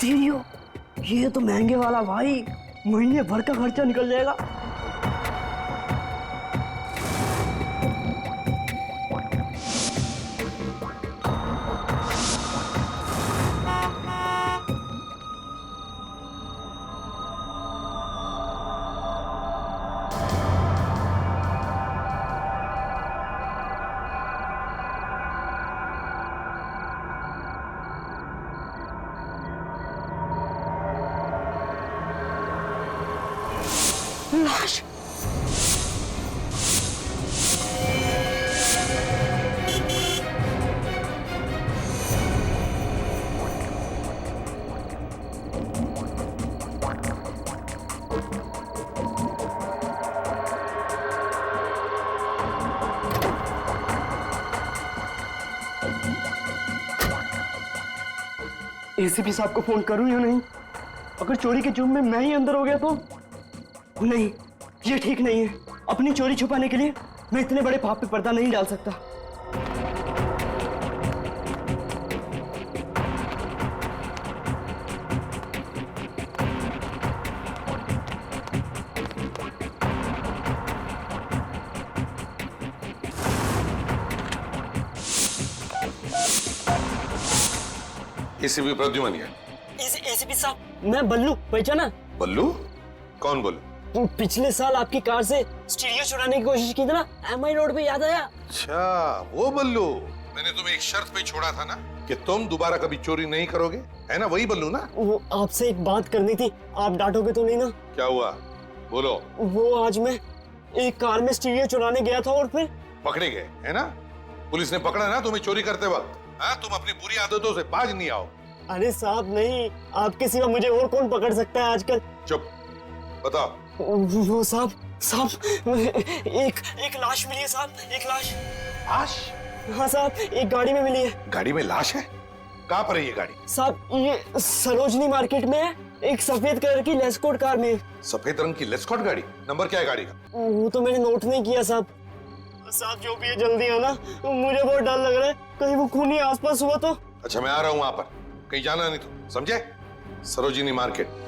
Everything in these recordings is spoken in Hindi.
स्टीरियो, ये तो महंगे वाला भाई, महीने भर का खर्चा निकल जाएगा। लाश। एसीपी साहब को फोन करूं या नहीं? अगर चोरी के जुर्म में मैं ही अंदर हो गया तो? नहीं, ये ठीक नहीं है। अपनी चोरी छुपाने के लिए मैं इतने बड़े पाप पे पर्दा नहीं डाल सकता। एसीपी प्रद्युमन है। एसीपी साहब, मैं बल्लू, पहचाना? बल्लू? कौन बल्लू? पिछले साल आपकी कार से स्टीरियो चुराने की कोशिश की थी ना, एमआई रोड पे, याद आया? अच्छा, वो बल्लू। मैंने तुम्हें एक शर्त पे छोड़ा था ना कि तुम दोबारा कभी चोरी नहीं करोगे, है ना? वही बल्लू ना? वो आपसे एक बात करनी थी, आप डांटोगे तो नहीं ना? क्या हुआ, बोलो। वो आज मैं एक कार में स्टीरियो चुराने गया था और फिर पकड़े गए, है ना? पुलिस ने पकड़ा ना तुम्हें चोरी करते वक्त? हाँ, तुम अपनी बुरी आदतों से बाज नहीं आओ। अरे साहब नहीं, आपके सिवा मुझे और कौन पकड़ सकता है आजकल? चुप, बताओ। वो साहब एक लाश मिली है साहब, एक लाश। लाश? हाँ साहब, एक गाड़ी में मिली है। गाड़ी में लाश है? कहाँ पर है ये गाड़ी? साहब ये सरोजनी मार्केट में है, एक सफेद कलर की लेस्कोट कार में। सफेद रंग की लेस्कॉट गाड़ी? नंबर क्या है गाड़ी का? वो तो मैंने नोट नहीं किया साहब। साहब जो भी है जल्दी आना, मुझे बहुत डर लग रहा है, कहीं वो खूनी आसपास हुआ तो। अच्छा, मैं आ रहा हूँ वहां पर, कहीं जाना नहीं तो, समझे? Sarojini market.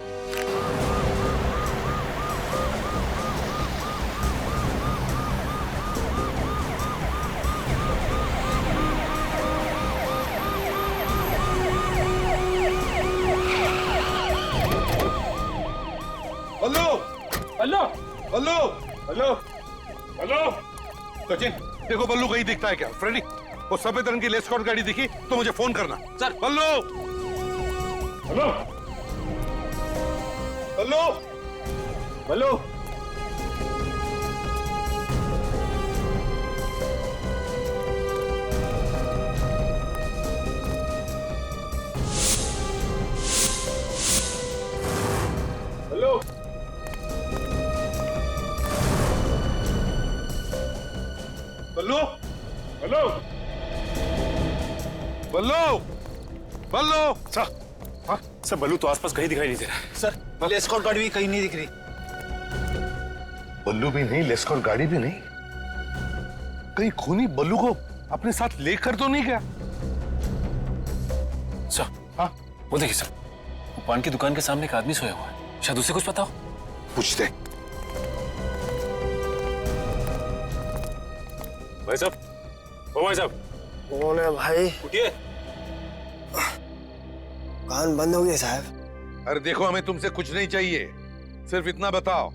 Hello hello hello hello hello Sachin, देखो बल्लू कहीं दिखता है क्या? फ्रेडी, वो सफेद रंग की लेस्कॉट गाड़ी दिखी तो मुझे फोन करना। सर। बल्लू, हेलो हेलो हेलो। हेलो बल्लू, हेलो बल्लू, बल्लू। सर, हाँ सर, बल्लू तो आसपास कहीं दिखाई नहीं दे रहा। सर, लेस्कॉट गाड़ी भी कहीं नहीं दिख रही। बल्लू भी नहीं, लेस्कॉट गाड़ी भी नहीं। कहीं खूनी बल्लू को अपने साथ लेकर तो नहीं गया? सर, हाँ वो देखिए सर, वो पान की दुकान के सामने एक आदमी सोया हुआ है, शायद उसे कुछ पता हो। पूछते। भाई साहब, ओ भाई साहब। कौन है भाई? उठिए। कान बंद हो गए साहब। अरे देखो, हमें तुमसे कुछ नहीं चाहिए, सिर्फ इतना बताओ,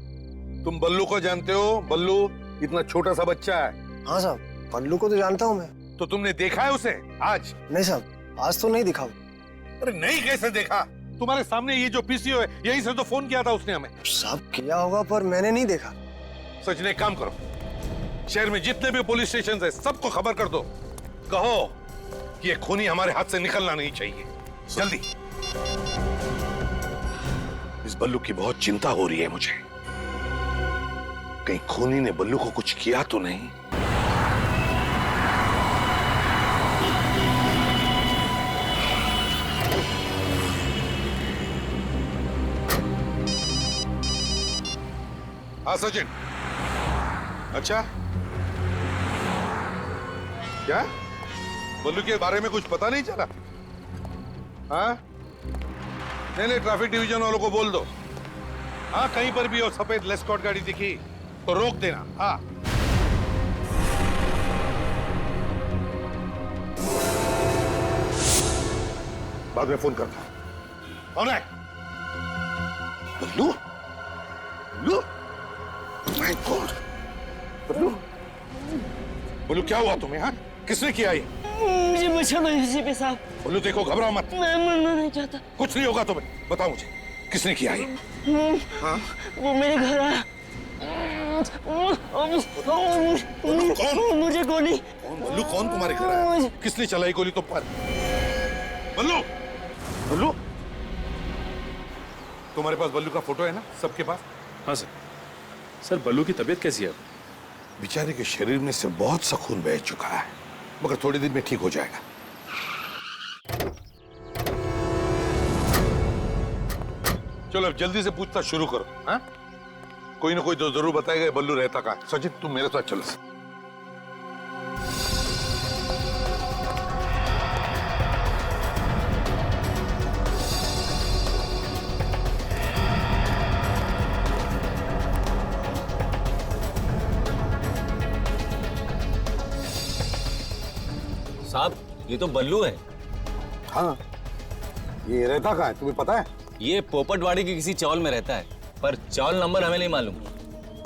तुम बल्लू को जानते हो? बल्लू इतना छोटा सा बच्चा है। हाँ साहब, बल्लू को तो जानता हूँ मैं। तो तुमने देखा है उसे आज? नहीं साहब, आज तो नहीं दिखा। अरे नहीं, कैसे देखा? तुम्हारे सामने ये जो पीसीओ है, यहीं से तो फोन किया था उसने हमें। साहब किया होगा पर मैंने नहीं देखा। सच ने, काम करो, शहर में जितने भी पुलिस स्टेशन है सबको खबर कर दो, कहो कि ये खूनी हमारे हाथ से निकलना नहीं चाहिए, जल्दी। इस बल्लू की बहुत चिंता हो रही है मुझे, कहीं खूनी ने बल्लू को कुछ किया तो नहीं। हाँ सचिन। अच्छा, क्या बल्लू के बारे में कुछ पता नहीं चला? हाँ, नहीं, ट्रैफिक डिवीजन वालों को बोल दो। हाँ, कहीं पर भी और सफेद लेस्कॉट गाड़ी दिखी तो रोक देना। हाँ, बाद में फोन करता हूं। कौन है? बल्लू? बल्लू? My God! बल्लू? बल्लू, क्या हुआ तुम्हें? हाँ, किसने किया ये? मुझे बचा लो एसीपी साहब। बल्लू देखो, घबराओ मत। मैं मरना नहीं चाहता। कुछ नहीं होगा तुम्हें। बताओ मुझे, किसने किया ये? हाँ? वो मेरे घर आया। कौन? मुझे गोली। कौन बल्लू? कौन तुम्हारे घर आया? किसने चलाई गोली तुम पर? बल्लू? बल्लू? तुम्हारे पास बल्लू का फोटो है ना? सबके पास? हाँ सर। सर, बल्लू की तबीयत कैसी है? बेचारे के शरीर में से बहुत सा खून बह चुका है, मगर थोड़े दिन में ठीक हो जाएगा। चलो अब जल्दी से पूछताछ शुरू करो। हाँ? कोई ना कोई तो जरूर बताएगा बल्लू रहता कहाँ। सचिन, तुम मेरे साथ चलो। साहब, ये तो बल्लू है। हाँ, ये रहता कहाँ है तुम्हें पता है? ये पोपटवाड़ी की किसी चौल में रहता है, पर चौल नंबर हमें नहीं मालूम।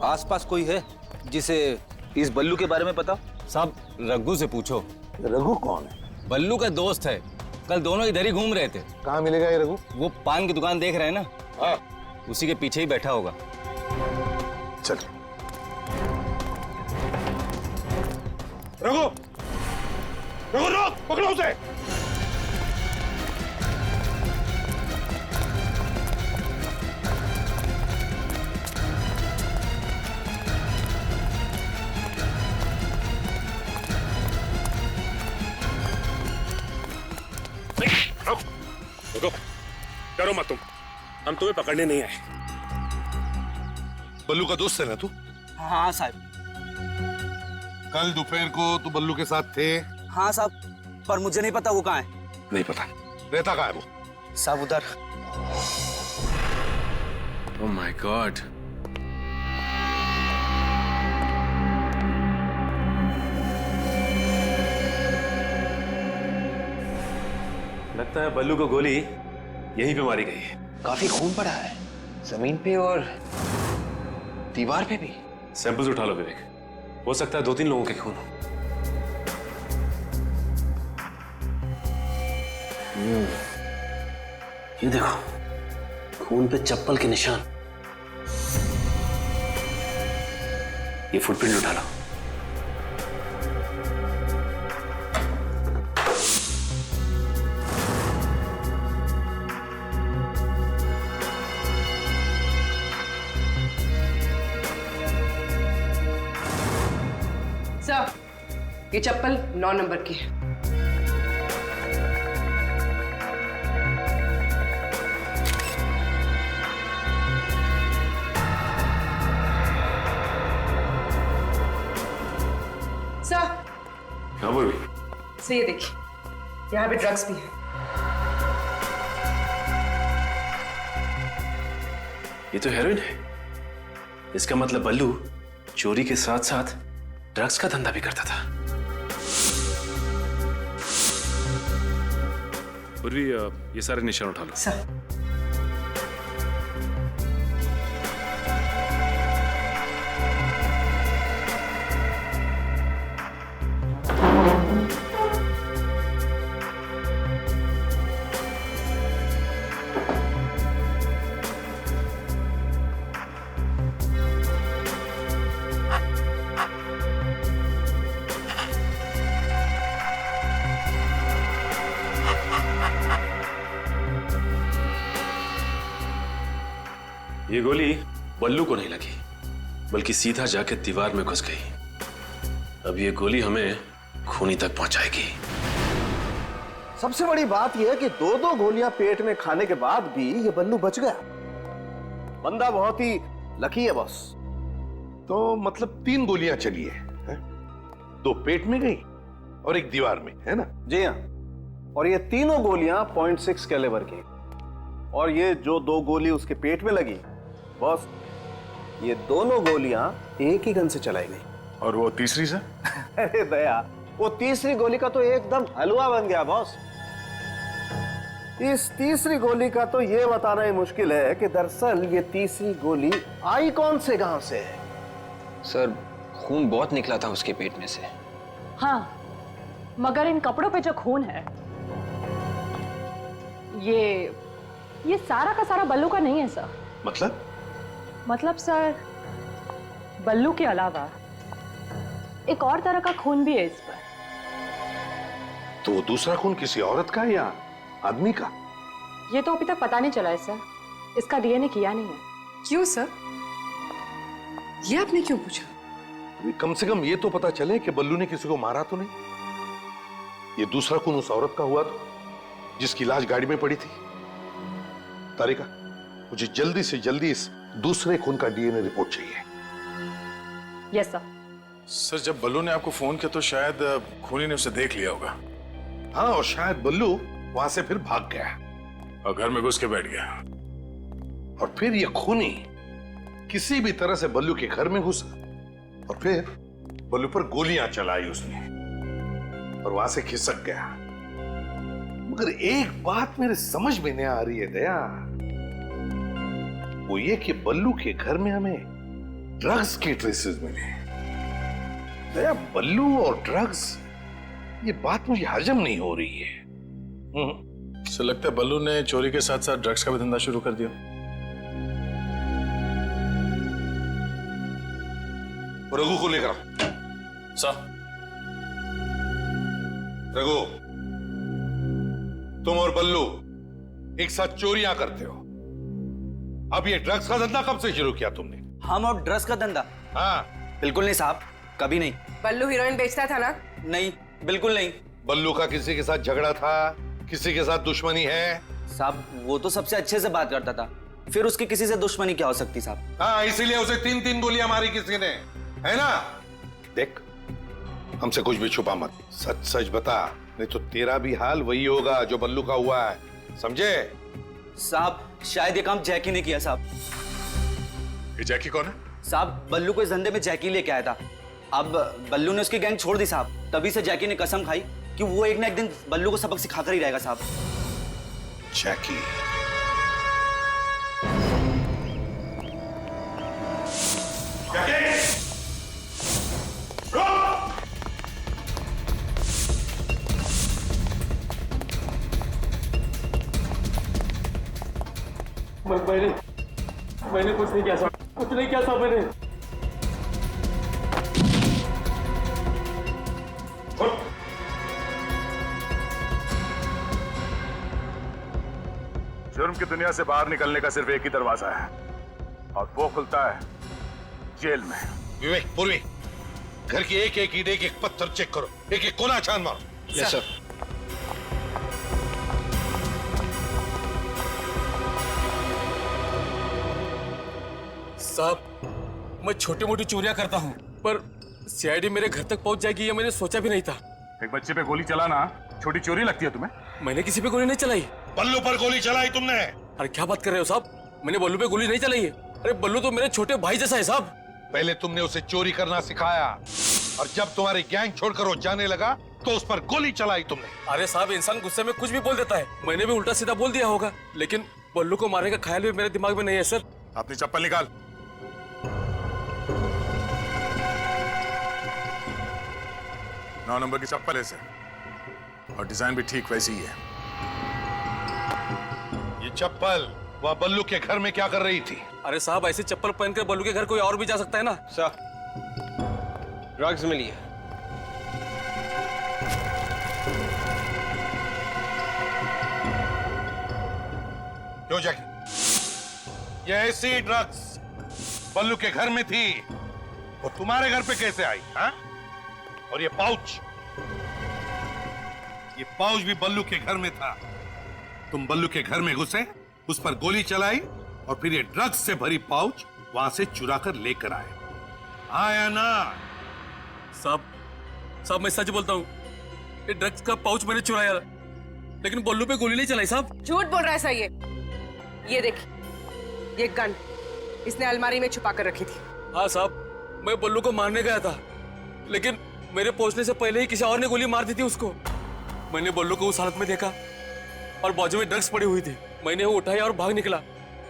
आसपास कोई है जिसे इस बल्लू के बारे में पता? साहब, रघु से पूछो। रघु कौन है? बल्लू का दोस्त है। कल दोनों इधर ही घूम रहे थे। कहाँ मिलेगा ये रघु? वो पान की दुकान देख रहे हैं ना, हाँ, उसी के पीछे ही बैठा होगा। चल। रघु! रघु, रोक! पकड़ो उसे! रुको, डरो मत तुम, हम तुम्हें पकड़ने नहीं आए। बल्लू का दोस्त है ना तू? हाँ साहब। कल दोपहर को तू बल्लू के साथ थे? हाँ साहब, पर मुझे नहीं पता वो कहाँ है। नहीं पता। रहता कहाँ है वो? साहब उधर। Oh my God. लगता है बल्लू को गोली यहीं पे मारी गई है। काफी खून पड़ा है जमीन पे और दीवार पे भी। सैंपल्स उठा लो विवेक, हो सकता है 2-3 लोगों के खून हो। ये देखो, खून पे चप्पल के निशान। ये फुटप्रिंट उठा लो। सर, ये चप्पल 9 नंबर की है। सर, हाँ बोल। से ये देखिए, यहाँ पे ड्रग्स भी है। ये तो हेरोइन है। इसका मतलब बल्लू चोरी के साथ साथ ड्रग्स का धंधा भी करता था। पूर्वी, ये सारे निशान उठा लो। सर, ये गोली बल्लू को नहीं लगी, बल्कि सीधा जाके दीवार में घुस गई। अब ये गोली हमें खूनी तक पहुंचाएगी। सबसे बड़ी बात यह है कि 2-2 गोलियां पेट में खाने के बाद भी ये बल्लू बच गया। बंदा बहुत ही लकी है बॉस। तो मतलब 3 गोलियां चली है? 2 पेट में गई और 1 दीवार में, है ना? जी हाँ, और ये तीनों गोलियां 0.6 कैलिबर की। और ये जो 2 गोली उसके पेट में लगी, बॉस, ये दोनों गोलियां एक ही गन से चलाई गई। और वो तीसरी से? अरे दया, वो तीसरी गोली का तो एकदम हलवा बन गया बॉस। इस तीसरी गोली का तो ये बताना ही मुश्किल है कि दरअसल ये तीसरी गोली आई कौन से गांव से है। सर, खून बहुत निकला था उसके पेट में से। हाँ, मगर इन कपड़ों पे जो खून है ये सारा का सारा बल्लू का नहीं है सर। मतलब सर, बल्लू के अलावा एक और तरह का खून भी है इस पर। तो वो दूसरा खून किसी औरत का या आदमी का? ये तो अभी तक पता नहीं चला है सर, इसका डीएनए किया नहीं है। क्यों सर? ये आपने क्यों पूछा? अभी कम से कम ये तो पता चले कि बल्लू ने किसी को मारा तो नहीं। ये दूसरा खून उस औरत का हुआ तो जिसकी लाश गाड़ी में पड़ी थी। तारिका, मुझे जल्दी से जल्दी इस दूसरे खून का डीएनए रिपोर्ट चाहिए। Yes sir. सर, जब बल्लू ने आपको फोन किया तो शायद खूनी ने उसे देख लिया होगा। हाँ, और शायद बल्लू वहां से फिर भाग गया और घर में घुस के बैठ गया। और फिर ये खूनी किसी भी तरह से बल्लू के घर में घुसा और फिर बल्लू पर गोलियां चलाई उसने और वहां से खिसक गया। मगर एक बात मेरे समझ में नहीं आ रही है दया, वो ये कि बल्लू के घर में हमें ड्रग्स के ट्रेसेस मिले। दया, बल्लू और ड्रग्स, ये बात मुझे हजम नहीं हो रही है। सर, लगता है बल्लू ने चोरी के साथ साथ ड्रग्स का भी धंधा शुरू कर दिया। रघु को लेकर आओ। सर। रघु, तुम और बल्लू एक साथ चोरियां करते हो। अब ये ड्रग्स का धंधा कब से शुरू किया तुमने? हम और ड्रग्स का धंधा? हाँ। बिल्कुल नहीं साहब, कभी नहीं। बल्लू हीरोइन बेचता था ना? नहीं, बिल्कुल नहीं। बल्लू का किसी के साथ झगड़ा था, किसी के साथ दुश्मनी है? साहब, वो तो सबसे अच्छे से बात करता था, फिर उसकी किसी से दुश्मनी क्या हो सकती साहब? हाँ, इसीलिए उसे 3-3 गोलियां मारी किसी ने, है ना? देख, हमसे कुछ भी छुपा मत, सच सच बता, नहीं तो तेरा भी हाल वही होगा जो बल्लू का हुआ है, समझे? साहब, शायद ये काम जैकी ने किया साहब। ये जैकी कौन है? साहब, बल्लू को इस धंधे में जैकी लेके आया था। अब बल्लू ने उसकी गैंग छोड़ दी साहब, तभी से जैकी ने कसम खाई कि वो एक ना एक दिन बल्लू को सबक सिखाकर ही रहेगा साहब। जैकी? मैंने कुछ नहीं किया साहब, कुछ नहीं किया साहब मैंने। जुर्म की दुनिया से बाहर निकलने का सिर्फ एक ही दरवाजा है और वो खुलता है जेल में। विवेक, पूर्वी, घर की एक एक ईंट, एक एक पत्थर चेक करो, एक एक कोना छान मारो। Yes sir. साहब, मैं छोटी मोटी चोरियां करता हूं, पर सीआईडी मेरे घर तक पहुंच जाएगी ये मैंने सोचा भी नहीं था। एक बच्चे पे गोली चलाना छोटी चोरी लगती है तुम्हें? मैंने किसी पे गोली नहीं चलाई। बल्लू पर गोली चलाई तुमने? अरे क्या बात कर रहे हो साहब, मैंने बल्लू पे गोली नहीं चलाई है। अरे बल्लू तो मेरे छोटे भाई जैसा है साहब। पहले तुमने उसे चोरी करना सिखाया और जब तुम्हारी गैंग छोड़कर वो जाने लगा तो उस पर गोली चलाई तुमने। अरे साहब, इंसान गुस्से में कुछ भी बोल देता है, मैंने भी उल्टा सीधा बोल दिया होगा, लेकिन बल्लू को मारने का ख्याल भी मेरे दिमाग में नहीं है सर। अपनी चप्पल निकाल। नौ नंबर की चप्पल है सर, और डिजाइन भी ठीक वैसी ही है। ये चप्पल वह बल्लू के घर में क्या कर रही थी? अरे साहब, ऐसी चप्पल पहनकर बल्लू के घर कोई और भी जा सकता है ना? सर, ड्रग्स मिली है। क्यों जैकी? ये ऐसी ड्रग्स बल्लू के घर में थी, वो तुम्हारे घर पे कैसे आई? हाँ? और ये पाउच भी बल्लू के घर में था। तुम बल्लू के घर में घुसे, उस पर गोली चलाई और फिर ये ड्रग्स से भरी पाउच वहां से चुरा कर लेकर आए, आया ना? साहब मैं सच बोलता हूँ, ये ड्रग्स का पाउच मैंने चुराया, लेकिन बल्लू पे गोली नहीं चलाई साहब। झूठ बोल रहा है सर ये। ये देखिए, ये गन इसने अलमारी में छुपा कर रखी थी। हाँ साहब, मैं बल्लू को मारने गया था, लेकिन मेरे पहुंचने से पहले ही किसी और ने गोली मार दी थी उसको। मैंने बल्लू को उस हालत में देखा और बाजू में ड्रग्स पड़ी हुई थी। मैंने वो उठाया और भाग निकला।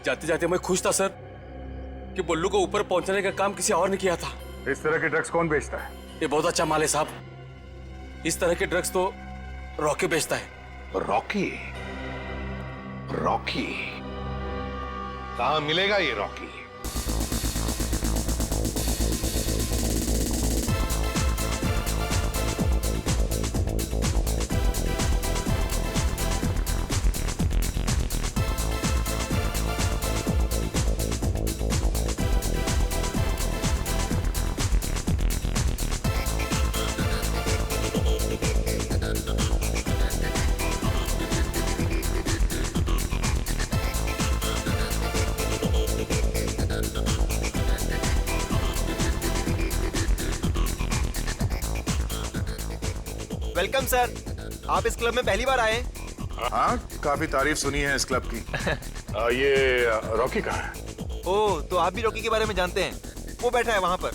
जाते जाते मैं खुश था सर कि बल्लू को ऊपर पहुंचाने का काम किसी और ने किया था। इस तरह के ड्रग्स कौन बेचता है? ये बहुत अच्छा माल है साहब। इस तरह के ड्रग्स तो रॉकी बेचता है। रॉकी? रॉकी कहाँ मिलेगा ये रॉकी? वेलकम सर, आप इस क्लब में पहली बार आए? हाँ, काफी तारीफ सुनी है इस क्लब की। ये रॉकी कहाँ है? ओह, तो आप भी रॉकी के बारे में जानते हैं? वो बैठा है वहां पर।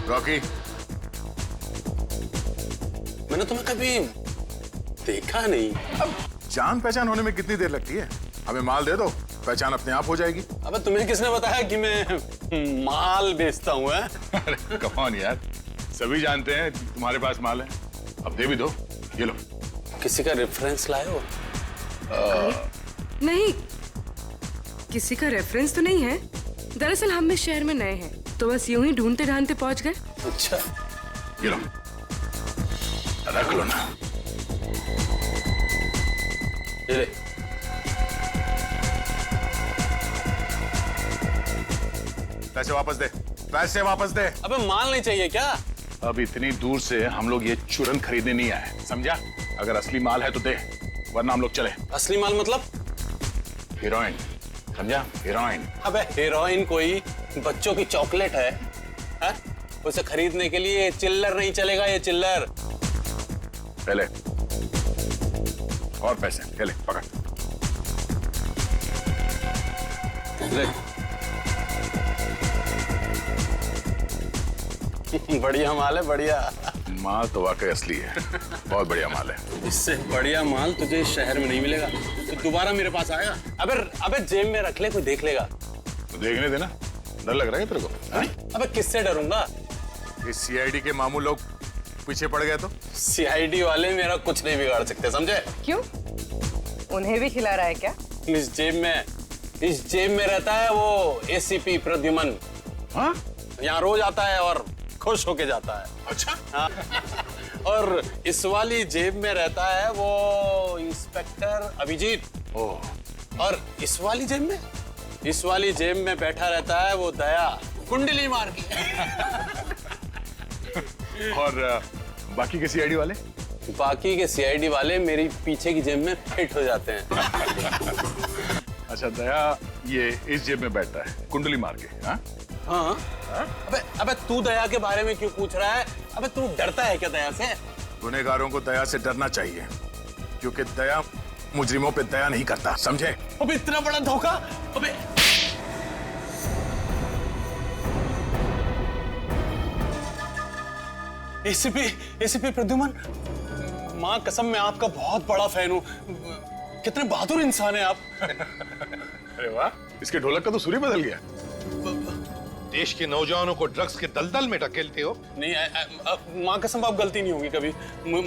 रॉकी, मैंने तुम्हें कभी देखा नहीं। अब जान पहचान होने में कितनी देर लगती है? हमें माल दे दो, पहचान अपने आप हो जाएगी। अबे तुम्हें किसने बताया कि मैं माल बेचता हूँ? अरे कम ऑन यार, सभी जानते हैं तुम्हारे पास माल है। अब दे भी दो, ये लो। किसी का रेफरेंस लाए हो? नहीं, किसी का रेफरेंस तो नहीं है। दरअसल हम इस शहर में नए हैं, तो बस यूं ही ढूंढते ढांढते पहुंच गए। अच्छा, ये लो, रख लो ना। ये ले। पैसे वापस दे, पैसे वापस दे। अबे माल नहीं चाहिए क्या? अब इतनी दूर से हम लोग ये चूरन खरीदने नहीं आए, समझा? अगर असली माल है तो दे, वरना हम लोग चले। असली माल मतलब? हीरोइन, समझा? हीरोइन। अबे हीरोइन कोई बच्चों की चॉकलेट है? उसे खरीदने के लिए चिल्लर नहीं चलेगा, ये चिल्लर। पहले और पैसे, पहले पकड़। ले। बढ़िया माल है, बढ़िया। माल तो वाकई असली है, बहुत बढ़िया माल है। इससे बढ़िया माल तुझे इस शहर में नहीं मिलेगा। तो दोबारा मेरे पास आएगा? अबे जेब में रख ले, कोई देख लेगा। तो देखने देना। डर लग रहा है तेरे को? अबे किससे डरूंगा? इस सीआईडी के मामू लोग पीछे पड़ गए तो? सीआईडी वाले मेरा कुछ नहीं बिगाड़ सकते, समझे? क्यों? उन्हें भी खिला रहा है क्या? इस जेब में रहता है वो एसीपी प्रद्युमन। हाँ? यहाँ रोज आता है और खुश होके जाता है। अच्छा? हाँ। और इस वाली जेब में रहता है वो इंस्पेक्टर अभिजीत। ओह। और इस वाली जेब में बैठा रहता है वो दया, कुंडली मार के। और बाकी के सीआईडी वाले? बाकी के सीआईडी वाले मेरी पीछे की जेब में फिट हो जाते हैं। अच्छा, दया ये इस जेब में बैठता है कुंडली मार के? हाँ? हाँ? अबे तू दया के बारे में क्यों पूछ रहा है? अबे तू डरता है क्या दया से? गुनहगारों को दया से डरना चाहिए, क्योंकि दया मुजरिमों पे दया नहीं करता, समझे? अबे इतना बड़ा धोखा! अबे एसीपी प्रद्युमन, माँ कसम मैं आपका बहुत बड़ा फैन हूँ। कितने बहादुर इंसान हैं आप। अरे वाह, इसके ढोलक का तो सूर्य बदल गया। देश के नौजवानों को ड्रग्स के दलदल में ढकेलते हो। नहीं, माँ कसम आप गलती नहीं होगी कभी,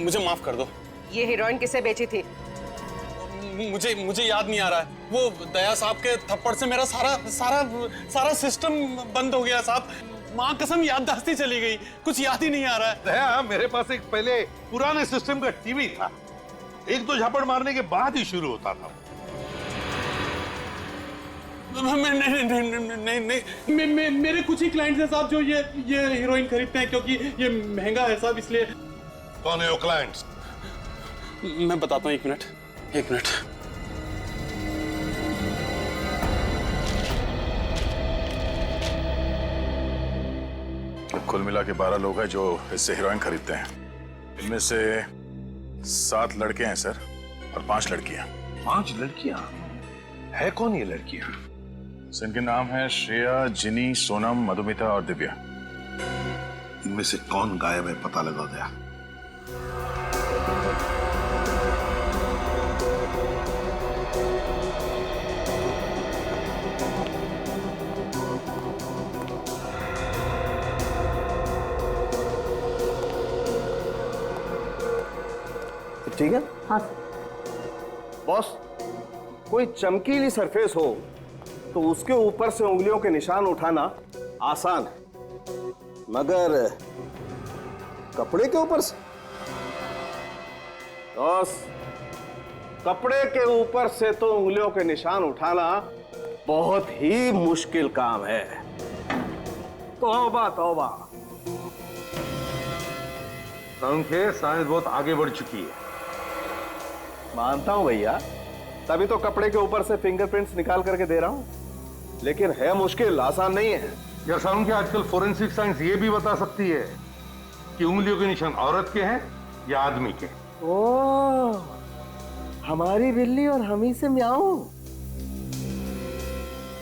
मुझे माफ कर दो। ये हीरोइन किसे बेची थी? मुझे याद नहीं आ रहा है। वो दया साहब के थप्पड़ से मेरा सारा सिस्टम बंद हो गया साहब। माँ कसम याददाश्त ही चली गई, कुछ याद ही नहीं आ रहा है। दया, मेरे पास एक पहले पुराने सिस्टम का टीवी था, एक दो झापड़ मारने के बाद ही शुरू होता था। नहीं, मेरे कुछ ही क्लाइंट्स हैं साहब जो ये हीरोइन खरीदते हैं, क्योंकि ये महंगा है साहब, इसलिए। कौन है वो क्लाइंट्स? मैं बताता हूँ, एक मिनट। कुल मिला के 12 लोग हैं जो इससे हीरोइन खरीदते हैं। इनमें से 7 लड़के हैं सर और 5 लड़कियां। 5 लड़कियां? है कौन ये लड़कियां? इनके नाम है श्रेया, जिनी, सोनम, मधुमिता और दिव्या। इनमें से कौन गायब है पता लगा गया? ठीक है? हाँ बॉस, कोई चमकीली सरफेस हो तो उसके ऊपर से उंगलियों के निशान उठाना आसान है, मगर कपड़े के ऊपर से? बॉस, कपड़े के ऊपर से तो उंगलियों के निशान उठाना बहुत ही मुश्किल काम है। तौबा तौबा। संख्या साइंस बहुत आगे बढ़ चुकी है। मानता हूं भैया, तभी तो कपड़े के ऊपर से फिंगरप्रिंट्स निकाल करके दे रहा हूं, लेकिन है मुश्किल, आसान नहीं है। यार साउंड, आजकल फोरेंसिक साइंस ये भी बता सकती है कि उंगलियों के निशान औरत के हैं या आदमी के। ओह, हमारी बिल्ली और हम ही से म्याऊं।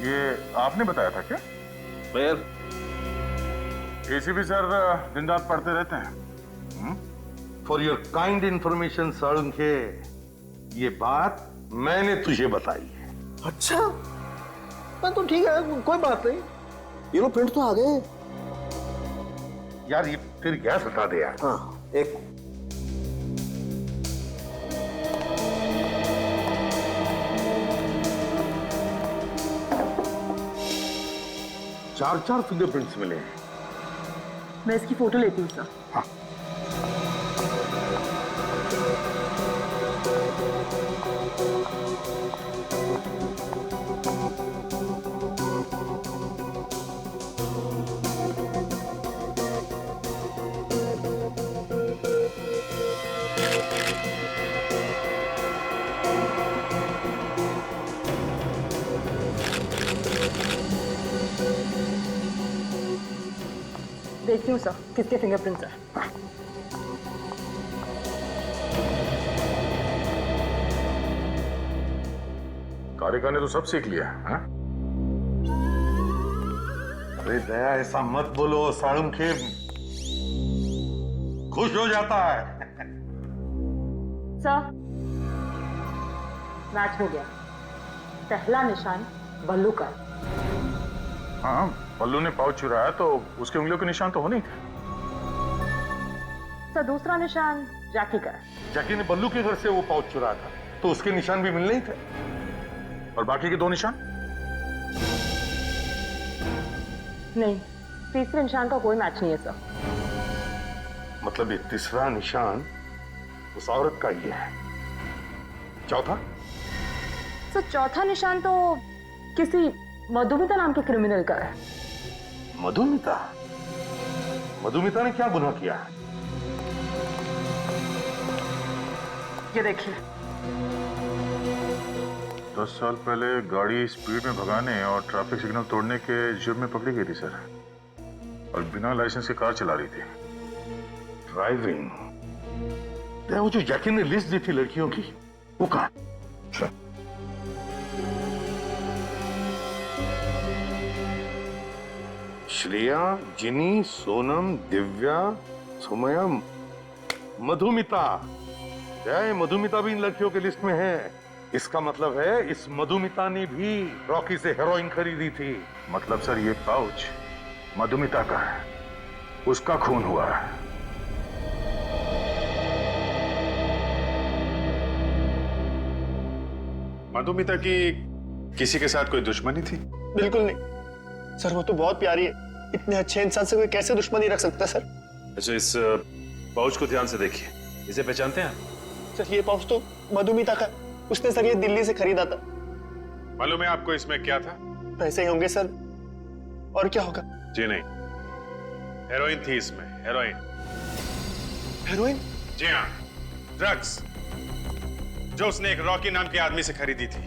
ये आपने बताया था क्या? फिर एसीपी सर दिन रात पढ़ते रहते हैं। For your kind information Salunkhe, ये बात मैंने तुझे बताई है। अच्छा, तो ठीक है, कोई बात नहीं। ये लो प्रिंट तो आ गए। यार ये फिर गैस हटा दे यार। हाँ, एक 4 फिंगरप्रिंट्स मिले हैं। मैं इसकी फोटो लेती हूँ सर। हाँ। देखती हूँ सर किसके फिंगरप्रिंट्स हैं। कारिका ने तो सब सीख लिया है। अरे दया, ऐसा मत बोलो, साळुंखे खुश हो जाता है। सर, मैच हो गया। पहला निशान बल्लू का। हाँ, बल्लू ने पाउच चुराया तो उसके उंगलियों के निशान तो होने ही थे। सर, दूसरा निशान जैकी का है। जैकी ने बल्लू के घर से वो पाउच चुराया था तो उसके निशान भी मिलने ही थे। और बाकी के 2 निशान? नहीं, तीसरे निशान का कोई मैच नहीं है सर। मतलब ये तीसरा निशान उस औरत का ही है। चौथा? सर, चौथा निशान तो किसी मधुमिता नाम के क्रिमिनल का है। मधुमिता? मधुमिता ने क्या गुनाह किया है? ये देखिए। 10 साल पहले गाड़ी स्पीड में भगाने और ट्रैफिक सिग्नल तोड़ने के जुर्म में पकड़ी गई थी सर, और बिना लाइसेंस के कार चला रही थी। ड्राइविंग? वो जो जैकी ने लिस्ट दी थी लड़कियों की, वो कहाँ? श्रेया, जिनी, सोनम, दिव्या, सुमया, मधुमिता। मधुमिता भी इन लड़कियों के लिस्ट में है। इसका मतलब है इस मधुमिता ने भी रॉकी से हेरोइन खरीदी थी। मतलब सर ये पाउच मधुमिता का है, उसका खून हुआ है। मधुमिता की किसी के साथ कोई दुश्मनी थी? बिल्कुल नहीं सर, वो तो बहुत प्यारी है। इतने अच्छे इंसान से कोई कैसे दुश्मनी रख सकता है सर? अच्छा, इस पाउच को ध्यान से देखिए, इसे पहचानते हैं? सर, ये पाउच तो मधुमिता का, उसने सर ये दिल्ली से खरीदा था। मालूम है आपको इसमें क्या था? पैसे ही होंगे सर, और क्या होगा? जी नहीं, हेरोइन थी इसमें, हेरोइन। हेरोइन? जी हाँ, ड्रग्स, जो उसने एक रॉकी नाम के आदमी से खरीदी थी।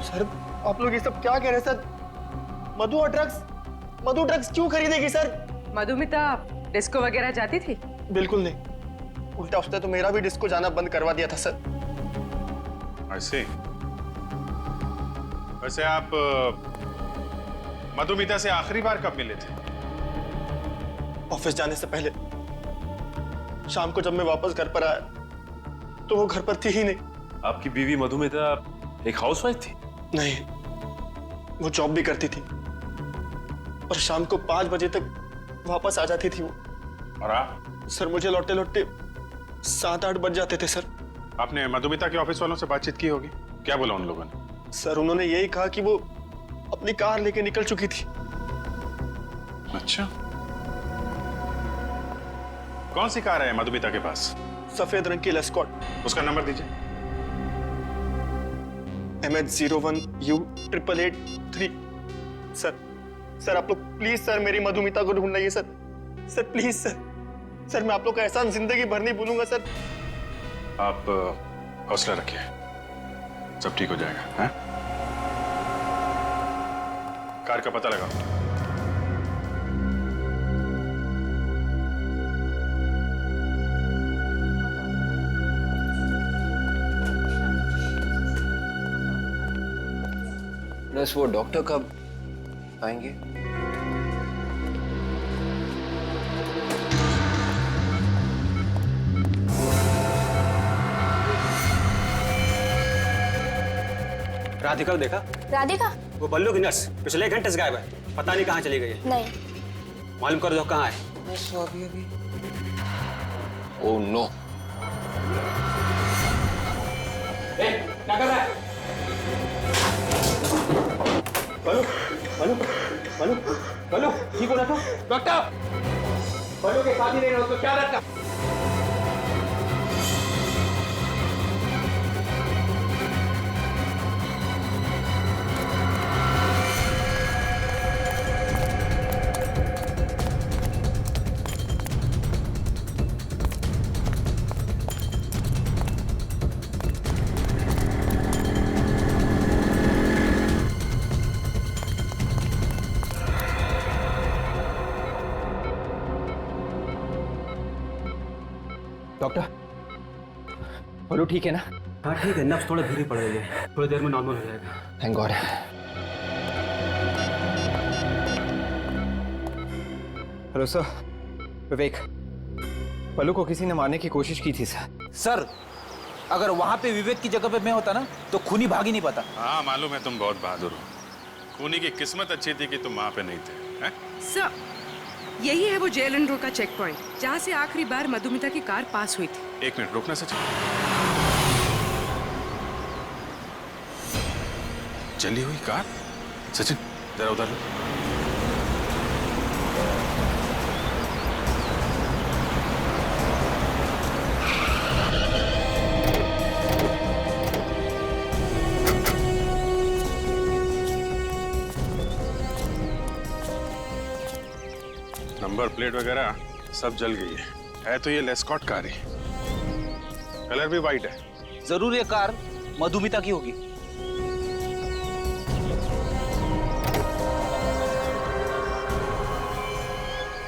सर, आप लोग ये सब क्या कह रहे हैं सर? मधु और ड्रग्स? मधु ड्रग्स क्यों खरीदेगी सर? मधुमिता डिस्को वगैरह जाती थी? बिल्कुल नहीं, उल्टा उसने तो मेरा भी डिस्को जाना बंद करवा दिया था सर। ऐसे वैसे आप मधुमिता से आखिरी बार कब मिले थे? ऑफिस जाने से पहले। शाम को जब मैं वापस घर पर आया तो वो घर पर थी ही नहीं। आपकी बीवी मधुमिता एक हाउसवाइफ थी? नहीं, वो जॉब भी करती थी और शाम को 5 बजे तक वापस आ जाती थी वो। और आप? सर मुझे लौटते लौटते 7-8 बज जाते थे सर। आपने मधुमिता के ऑफिस वालों से बातचीत की होगी, क्या बोला उन लोगों ने? सर उन्होंने यही कहा कि वो अपनी कार लेके निकल चुकी थी। अच्छा, कौन सी कार है मधुमिता के पास? सफेद रंग की लेस्कॉट। उसका नंबर दीजिए। MH01U8883। सर आप लोग प्लीज सर मेरी मधुमिता को ढूंढ लाइए सर। सर प्लीज सर मैं आप लोग का एहसान जिंदगी भर नहीं भूलूंगा सर। आप हौसला रखिए, सब ठीक हो जाएगा। हैं? कार का पता लगाओ। बस वो डॉक्टर कब आएंगे? राधिका को देखा? राधिका? वो बल्लू की नर्स पिछले 1 घंटे से गायब है, पता नहीं कहाँ चली गई है। नहीं। मालूम करो तो कहाँ है। बस अभी ओह नो। क्या कर रहा है? बल्लू ठीक हो रहा था? डॉक्टर, बल्लू के साथ ही नहीं रहो तो क्या रखा? डॉक्टर, बल्लू ठीक है ना? हाँ ठीक है, नब्ज थोड़ा धीरे पड़ रही है, थोड़ी देर में नॉर्मल हो जाएगा। Thank God. हेलो सर, विवेक, बल्लू को किसी ने मारने की कोशिश की थी सर। सर, अगर वहां पे विवेक की जगह पे मैं होता ना तो खूनी भाग ही नहीं पाता। हाँ मालूम है, तुम बहुत बहादुर हो। खूनी की किस्मत अच्छी थी कि तुम वहां पे नहीं थे। हैं? सर, यही है वो जेलन रोड का चेक पॉइंट जहाँ से आखिरी बार मधुमिता की कार पास हुई थी। 1 मिनट रुकना सचिन। जली हुई कार? सचिन जरा उधर लो। नंबर प्लेट वगैरह सब जल गई है तो ये लेस्कॉट कार है, कलर भी वाइट है। जरूर ये कार मधुमिता की होगी।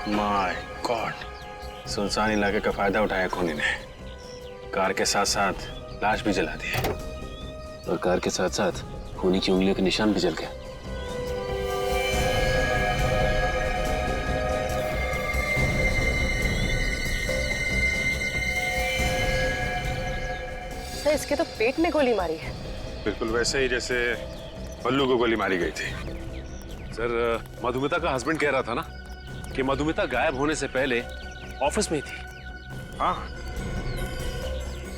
माय गॉड, सुनसान इलाके का फायदा उठाया खूनी ने। कार के साथ साथ लाश भी जला दी और कार के साथ साथ खूनी की उंगलियों के निशान भी जल गए। सर इसके तो पेट में गोली मारी है। बिल्कुल वैसे ही जैसे बल्लू को गोली मारी गई थी। सर, मधुमिता का हस्बैंड कह रहा था ना कि मधुमिता गायब होने से पहले ऑफिस में ही थी। हाँ,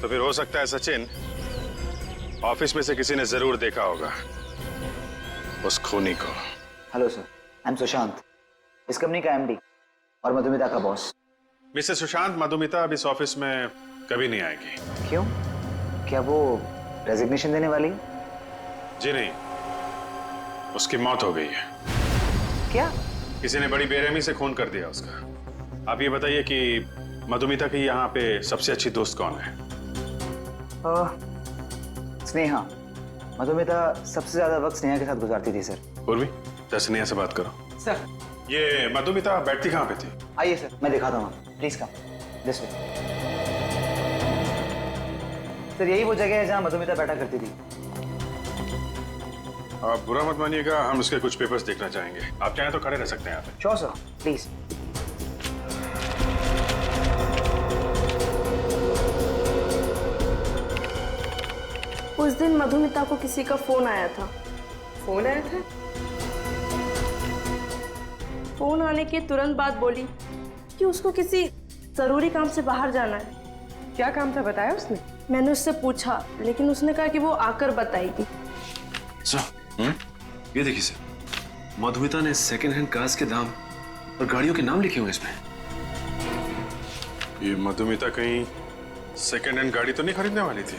तो फिर हो सकता है सचिन ऑफिस में से किसी ने जरूर देखा होगा उस खूनी को। Hello sir, I am Sushant, इस कंपनी का एमडी और मधुमिता का बॉस। मिस्टर सुशांत, मधुमिता अब इस ऑफिस में कभी नहीं आएगी। क्यों? क्या वो रेजिग्नेशन देने वाली है? जी नहीं, उसकी मौत हो गई है। क्या? किसी ने बड़ी बेरहमी से खून कर दिया उसका। आप ये बताइए कि मधुमिता की यहाँ पे सबसे अच्छी दोस्त कौन है? स्नेहा। मधुमिता सबसे ज्यादा वक्त स्नेहा के साथ गुजारती थी सर। उर्वी, जरा स्नेहा से बात करो। सर, ये मधुमिता बैठती कहाँ पे थी? आइए सर, मैं दिखाता हूँ, please come this way. Sir यही वो जगह है जहाँ मधुमिता बैठा करती थी। आप बुरा मत मानिएगा, हम उसके कुछ पेपर्स देखना चाहेंगे। आप चाहें तो खड़े रह सकते हैं यहाँ पे। Sure sir, please. उस दिन मधुमिता को किसी का फोन आया था। फोन आया था? फोन आने के तुरंत बाद बोली कि उसको किसी जरूरी काम से बाहर जाना है। क्या काम था बताया उसने? मैंने उससे पूछा, लेकिन उसने कहा कि वो आकर बताएगी। ये देखिए सर, मधुमिता ने सेकंड हैंड कार्स के दाम और गाड़ियों के नाम लिखे हुए इसमें। ये मधुमिता कहीं सेकेंड हैंड गाड़ी तो नहीं खरीदने वाली थी?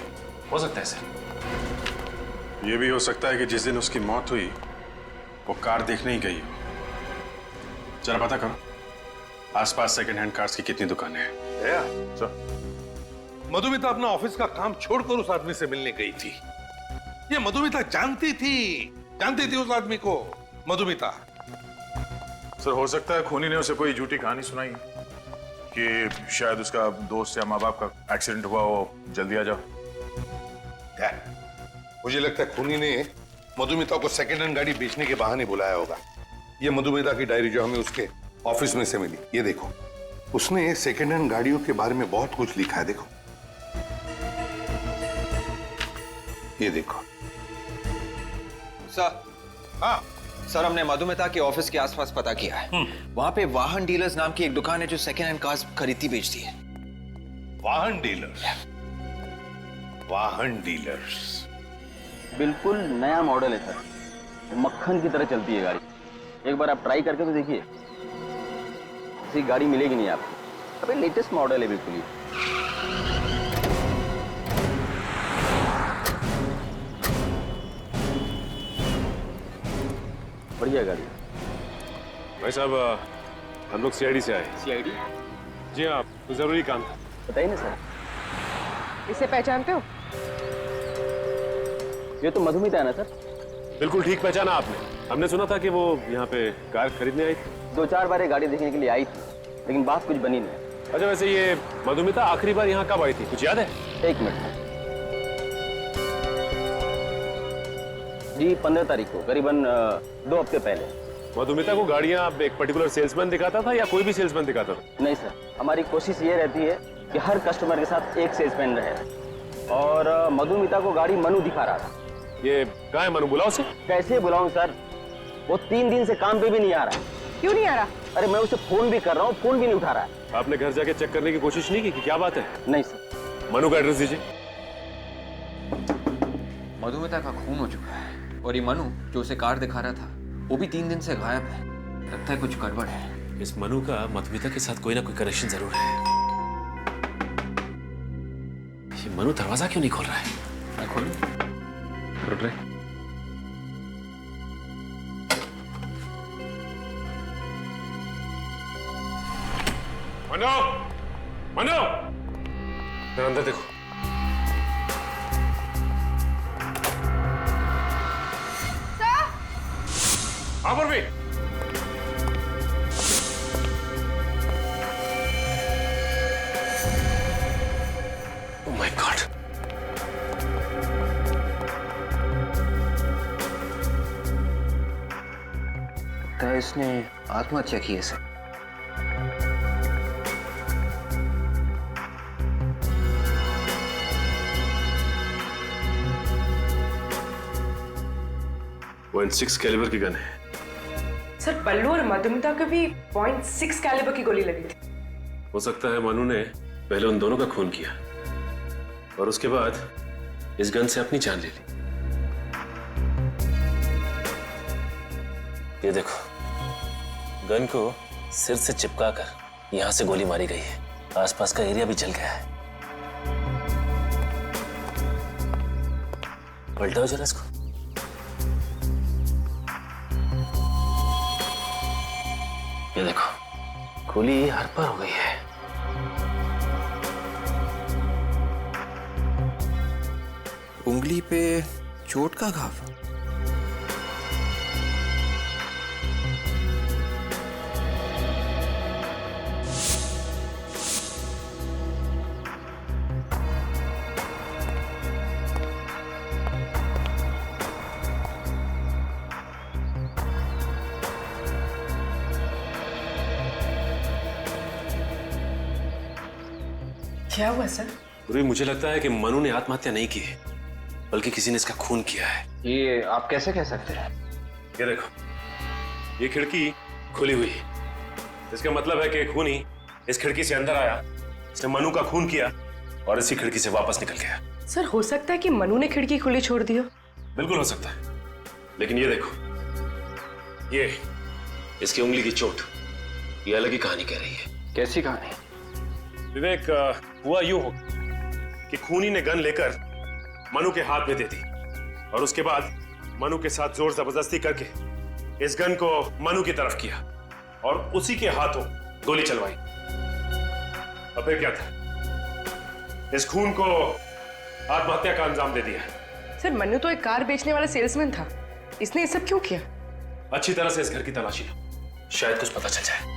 हो सकता है सर। ये भी हो सकता है कि जिस दिन उसकी मौत हुई वो कार देखने ही गई हो। जरा पता करो आसपास सेकंड हैंड कार्स की कितनी दुकानें हैं। मधुमिता अपना ऑफिस का काम छोड़कर उस आदमी से मिलने गई थी। ये मधुमिता जानती थी उस आदमी को। मधुमिता सर, हो सकता है खूनी ने उसे कोई झूठी कहानी सुनाई कि शायद उसका दोस्त या माँ बाप का एक्सीडेंट हुआ हो, जल्दी आ जाओ। क्या? मुझे लगता है खूनी ने मधुमिता को सेकंड हैंड गाड़ी बेचने के बहाने बुलाया होगा। ये मधुमिता की डायरी जो हमें उसके ऑफिस में से मिली, ये देखो, उसने सेकंड हैंड गाड़ियों के बारे में बहुत कुछ लिखा है। देखो, ये देखो। सर, हाँ सर हमने मधुमिता के ऑफिस के आसपास पता किया है। वहां पे वाहन डीलर्स नाम की एक दुकान है जो सेकंड हैंड कार्स खरीदती बेचती है। वाहन डीलर्स? वाहन डीलर्स बिल्कुल नया मॉडल है सर, मक्खन की तरह चलती है गाड़ी। एक बार आप ट्राई करके तो देखिए, ऐसी गाड़ी मिलेगी नहीं आपको। अबे लेटेस्ट मॉडल है बिल्कुल ही। बढ़िया गाड़ी। भाई साहब, हम लोग सीआईडी से आए। सीआईडी? जी हाँ, कुछ जरूरी काम था। बताइए ना सर। इसे पहचानते हो? ये तो मधुमिता है ना सर? बिल्कुल ठीक पहचाना आपने। हमने सुना था कि वो यहाँ पे कार खरीदने आई थी। 2-4 बार ये गाड़ी देखने के लिए आई थी, लेकिन बात कुछ बनी नहीं। अच्छा, वैसे ये मधुमिता आखिरी बार यहाँ कब आई थी, कुछ याद है? 1 मिनट जी, 15 तारीख को, करीबन 2 हफ्ते पहले। मधुमिता को गाड़ियाँ एक पर्टिकुलर सेल्समैन दिखाता था या कोई भी सेल्समैन दिखाता था? नहीं सर, हमारी कोशिश ये रहती है कि हर कस्टमर के साथ एक सेल्समैन रहे। और मधुमिता को गाड़ी मनु दिखा रहा था। ये कहाँ है मनु, बुलाओ उसे। कैसे बुलाऊं सर, वो 3 दिन से काम पे भी नहीं आ रहा। क्यों नहीं आ रहा? अरे मैं उसे फोन भी कर रहा हूँ, फोन भी नहीं उठा रहा है। आपने घर जाके चेक करने की कोशिश नहीं की कि क्या बात है? नहीं सर। मनु का एड्रेस दीजिए। मधुमिता का खून हो चुका है और ये मनु जो उसे कार दिखा रहा था वो भी 3 दिन से गायब है। लगता है कुछ गड़बड़ है। इस मनु का मधुमिता के साथ कोई ना कोई कनेक्शन जरूर है। ये मनु दरवाजा क्यों नहीं खोल रहा है? मैं खोलूं? मनु, मनु, जरा अंदर देखो। हाँ भी। Oh my God! लगता है इसने आत्महत्या की है सर। .6 कैलिबर की गन है। सर बल्लू और मधुमिता को भी .6 कैलिबर की गोली लगी थी। हो सकता है मनु ने पहले उन दोनों का खून किया और उसके बाद इस गन से अपनी जान ले ली। ये देखो, गन को सिर से चिपका कर यहां से गोली मारी गई है। आसपास का एरिया भी जल गया है। पलटाओ जरा इसको। ये देखो, गोली हर पर हो गई है। उंगली पे चोट का घाव। क्या हुआ सर? गुरु, मुझे लगता है कि मनु ने आत्महत्या नहीं की है, बल्कि किसी ने इसका खून किया है। ये आप कैसे कह सकते हैं? ये देखो, ये खिड़की खुली हुई है, इसका मतलब है कि खूनी इस खिड़की से अंदर आया, इसने मनु का खून किया और इसी खिड़की से वापस निकल गया। सर हो सकता है कि मनु ने खिड़की खुली छोड़ दी हो। बिल्कुल हो सकता है, लेकिन ये देखो, ये इसकी उंगली की चोट, ये अलग ही कहानी कह रही है। कैसी कहानी? विवेक, हुआ यूं हो कि खूनी ने गन लेकर मनु के हाथ में दे दी और उसके बाद मनु के साथ जोर जबरदस्ती करके इस गन को मनु की तरफ किया और उसी के हाथों गोली चलवाई। और फिर क्या था, इस खून को आत्महत्या का अंजाम दे दिया। सर मनु तो एक कार बेचने वाला सेल्समैन था, इसने ये सब क्यों किया? अच्छी तरह से इस घर की तलाशी लो, शायद कुछ पता चल जाए।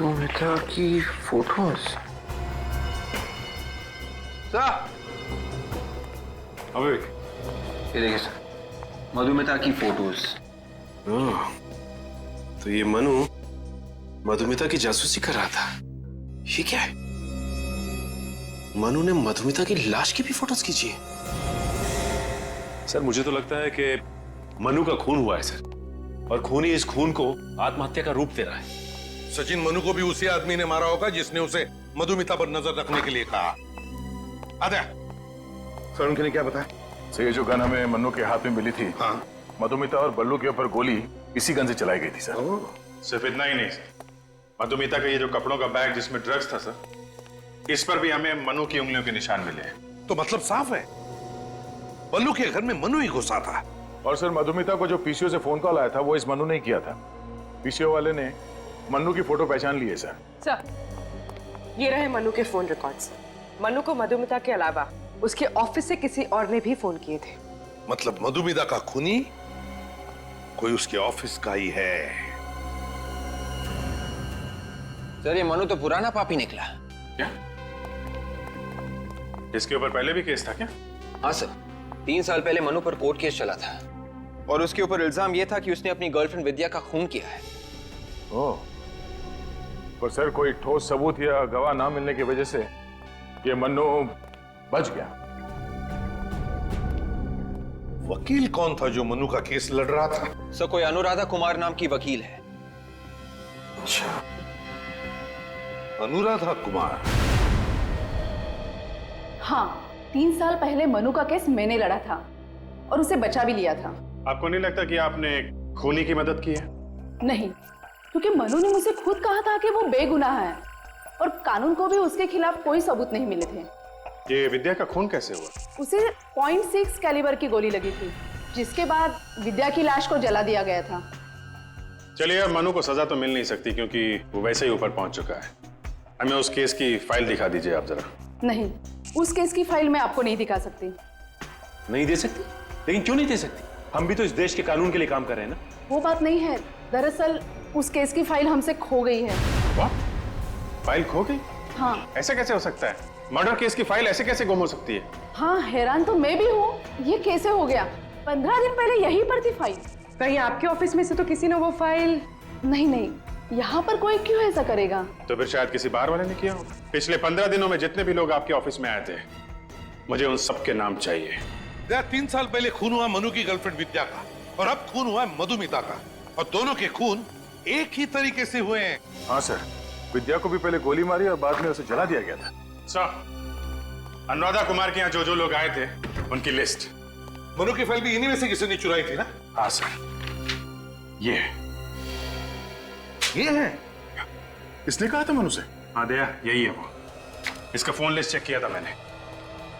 मधुमिता की फोटोज। विवेक, ये देखिए सर, मधुमिता की फोटोज। तो ये मनु मधुमिता की जासूसी कर रहा था। ये क्या है? मनु ने मधुमिता की लाश की भी फोटोज खींची है। सर मुझे तो लगता है कि मनु का खून हुआ है सर, और खूनी इस खून को आत्महत्या का रूप दे रहा है। सचिन, मनु को भी उसी आदमी ने मारा होगा जिसने उसे मधुमिता पर नजर रखने के लिए कहा। आजा सर, उनके लिए क्या बताया? सर, ये जो गन हमें मन्नू के हाथ में मिली थी, हाँ, मधुमिता और बल्लू के ऊपर गोली इसी गन से चलाई गई थी सर। सिर्फ इतना ही नहीं सर, मधुमिता का ये जो कपड़ों का बैग जिसमें ड्रग्स था सर, इस पर भी हमें मनु की उंगलियों के निशान मिले हैं। तो मतलब साफ है, बल्लू के घर में मनु ही घुसा था। और सर, मधुमिता को जो पीसीओ से फोन कॉल आया था वो इस मनु ने किया था। पीसीओ वाले ने मन्नू की फोटो पहचान ली है सर। सर ये रहे मनु के फोन रिकॉर्ड्स। मनु को मधुमिता के अलावा उसके ऑफिस से किसी और ने भी फोन किए थे। मतलब मधुमिता का खूनी कोई उसके ऑफिस का ही है। सर ये मनु तो पुराना पापी निकला। क्या? इसके ऊपर पहले भी केस था क्या? हाँ सर, 3 साल पहले मनु पर कोर्ट केस चला था और उसके ऊपर इल्जाम यह था कि उसने अपनी गर्लफ्रेंड विद्या का खून किया है। ओह, पर सर कोई ठोस सबूत या गवाह ना मिलने की वजह से ये मन्नू बच गया। वकील कौन था जो मनु का केस लड़ रहा था? सर कोई अनुराधा कुमार नाम की वकील है। अच्छा, अनुराधा कुमार। हाँ, 3 साल पहले मनु का केस मैंने लड़ा था और उसे बचा भी लिया था। आपको नहीं लगता कि आपने खूनी की मदद की है? नहीं, क्योंकि मनु ने मुझे खुद कहा था कि वो बेगुनाह है और कानून को भी उसके खिलाफ कोई सबूत नहीं मिले थे। ये विद्या का खून कैसे हुआ? उसे .6 कैलिबर की गोली लगी थी, जिसके बाद विद्या की लाश को जला दिया गया था। चलिए, अब मनु को सजा तो मिल नहीं सकती क्योंकि वो वैसे ही ऊपर पहुंच चुका है। हमें उस केस की फाइल दिखा दीजिए आप जरा। नहीं, उस केस की फाइल मैं आपको नहीं दिखा सकती। नहीं दे सकती? लेकिन क्यों नहीं दे सकती? हम भी तो इस देश के कानून के लिए काम कर रहे हैं ना। वो बात नहीं है, दरअसल उस केस की फाइल हमसे खो गई है। What? फाइल खो गई? हाँ। ऐसा कैसे हो सकता है? मर्डर केस की फाइल ऐसे कैसे गुम हो सकती है? हाँ, हैरान तो मैं भी हूँ, ये कैसे हो गया? 15 दिन पहले यहीं पर थी फाइल। कहीं आपके ऑफिस में से तो किसी ने वो फाइल? नहीं, यहाँ पर कोई क्यों ऐसा करेगा? तो फिर शायद किसी बार वाले ने किया हो। पिछले 15 दिनों में जितने भी लोग आपके ऑफिस में आए थे, मुझे उन सबके नाम चाहिए। 3 साल पहले खून हुआ मनु की गर्लफ्रेंड विद्या का और अब खून हुआ मधुमिता का, और दोनों के खून एक ही तरीके से हुए हैं। हाँ सर, विद्या को भी पहले गोली मारी और बाद में उसे जला दिया गया था। सर, अनुराधा कुमार के यहाँ जो लोग आए थे उनकी लिस्ट। मनु की फाइल भी इन्हीं में से किसी ने चुराई थी ना? हाँ सर, ये है। इसने कहा था मनु से? हाँ दया, यही है वो। इसका फोन लिस्ट चेक किया था मैंने।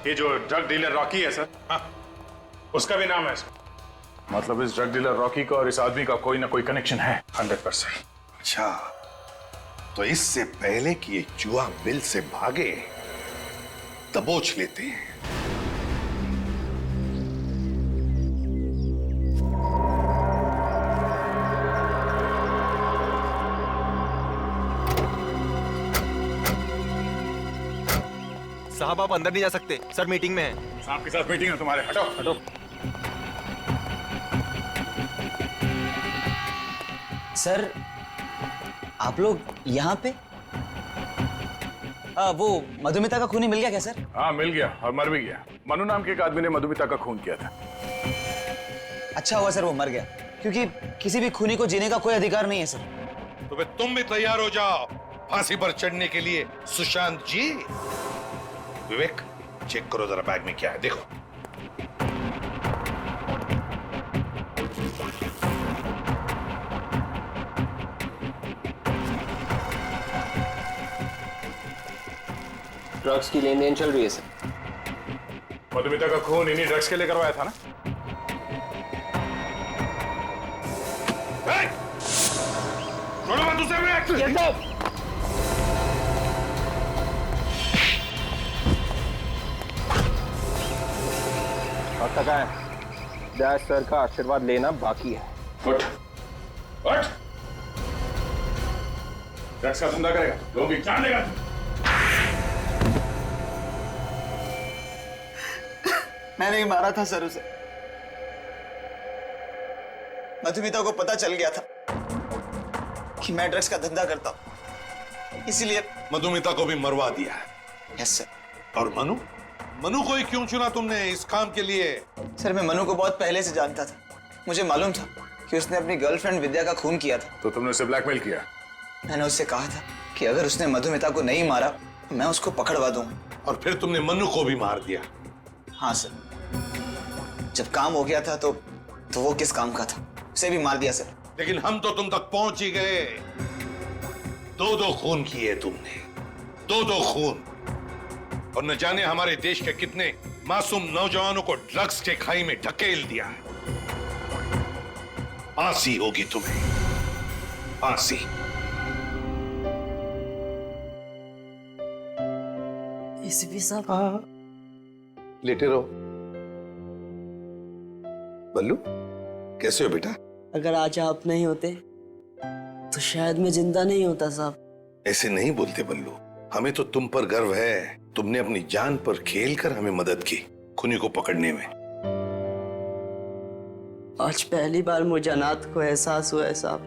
ये जो ड्रग डीलर रॉकी है सर, हाँ, उसका भी नाम है इसमें। मतलब इस ड्रग डीलर रॉकी का और इस आदमी का कोई ना कोई कनेक्शन है 100%। अच्छा, तो इससे पहले कि ये जुआ मिल से भागे दबोच लेते हैं। साहब आप अंदर नहीं जा सकते, सर मीटिंग में है। साहब के साथ मीटिंग है तुम्हारे, हटो हटो। सर आप लोग यहाँ पे? वो मधुमिता का खूनी मिल गया क्या सर? हाँ मिल गया और मर भी गया। मनु नाम के एक आदमी ने मधुमिता का खून किया था। अच्छा हुआ सर वो मर गया, क्योंकि किसी भी खूनी को जीने का कोई अधिकार नहीं है सर। तो फिर तुम भी तैयार हो जाओ फांसी पर चढ़ने के लिए सुशांत जी। विवेक चेक करो जरा बैग में क्या है, देखो। ड्रग्स की लेन देन चल रही है सर। मधुमिता का खून इन्हीं ड्रग्स के लिए करवाया था ना? छोड़ो मत उसे। और तक है डैश सर का आशीर्वाद लेना बाकी है। उठ उठ, ड्रग्स का धंधा करेगा, लोग भी जान लेगा। मैंने ही मारा था सर उसे। मधुमिता को पता चल गया था कि मैं ड्रग्स का धंधा करता हूं, इसीलिए मधुमिता को भी मरवा दिया है। Yes sir. और मनु मनु को ही क्यों चुना तुमने इस काम के लिए? सर मैं मनु को बहुत पहले से जानता था। मुझे मालूम था कि उसने अपनी गर्लफ्रेंड विद्या का खून किया था। तो तुमने उसे ब्लैकमेल किया? मैंने उससे कहा था कि अगर उसने मधुमिता को नहीं मारा मैं उसको पकड़वा दूंगा। और फिर तुमने मनु को भी मार दिया? हाँ सर, जब काम हो गया था तो वो किस काम का था, उसे भी मार दिया सर। लेकिन हम तो तुम तक पहुंच ही गए। दो खून किए तुमने, दो खून। और न जाने हमारे देश के कितने मासूम नौजवानों को ड्रग्स के खाई में ढकेल दिया है। फांसी होगी तुम्हें, फांसी। एसीपी साहब। हाँ लेटे रहो। बल्लू कैसे हो बेटा? अगर आज आप नहीं होते तो शायद मैं जिंदा नहीं होता साहब। ऐसे नहीं बोलते बल्लू, हमें तो तुम पर गर्व है। तुमने अपनी जान पर खेलकर हमें मदद की खूनी को पकड़ने में। आज पहली बार मुझे अनाथ को एहसास हुआ है साहब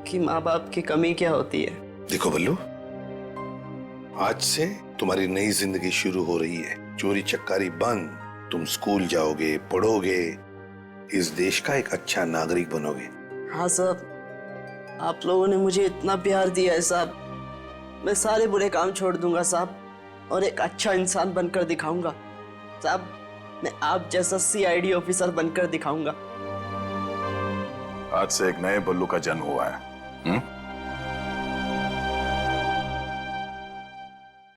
कि माँ बाप की कमी क्या होती है। देखो बल्लू, आज से तुम्हारी नई जिंदगी शुरू हो रही है। चोरी चक्कारी बंद, तुम स्कूल जाओगे, पढ़ोगे, इस देश का एक अच्छा नागरिक बनोगे। हाँ साहब, आप लोगों ने मुझे इतना प्यार दिया है साहब, मैं सारे बुरे काम छोड़ दूंगा साहब और एक अच्छा इंसान बनकर दिखाऊंगा साहब। मैं आप जैसा CID ऑफिसर बनकर दिखाऊंगा। आज से एक नए बल्लू का जन्म हुआ है।